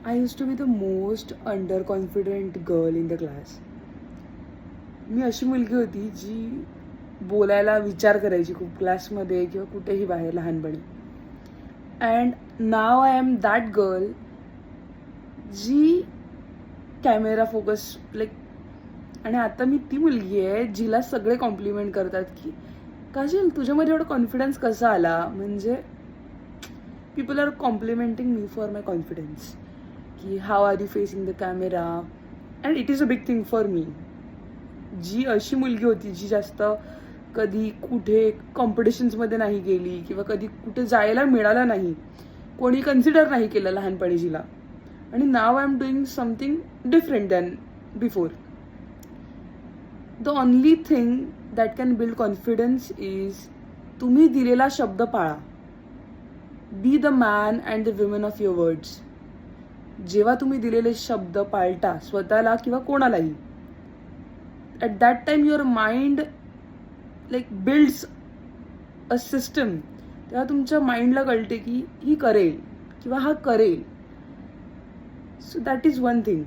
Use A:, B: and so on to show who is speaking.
A: I used to be the most under confident girl in the class. मी अशी मुलगी होती जी बोलायला विचार करायची खूप क्लासमध्ये किंवा कुठेही बाहेर लहानपणी. And now I am that girl जी कॅमेरा फोकस लाईक. आणि आता मी ती मुलगी आहे जिला सगळे कॉम्प्लिमेंट करतात की काजल तुझ्यामध्ये एवढा कॉन्फिडन्स कसा आला. म्हणजे people are complimenting me for my confidence की how are you facing the camera. And it is a big thing for me. जी अशी मुलगी होती जी जास्त कधी कुठे कॉम्पिटिशन्समध्ये नाही गेली किंवा कधी कुठे जायला मिळालं नाही, कोणी कन्सिडर नाही केलं लहानपणी जिला. आणि नाव I am doing something different than before. The only thing that can build confidence is तुम्ही दिलेला शब्द पाळा. Be the man and the women of your words. जेव्हा तुम्ही दिलेले शब्द पाळता स्वतःला किंवा कोणालाही, at that time your mind like builds a system. तेव्हा तुमच्या माइंडला कळते की ही करेल किंवा हा करेल. So that is one thing.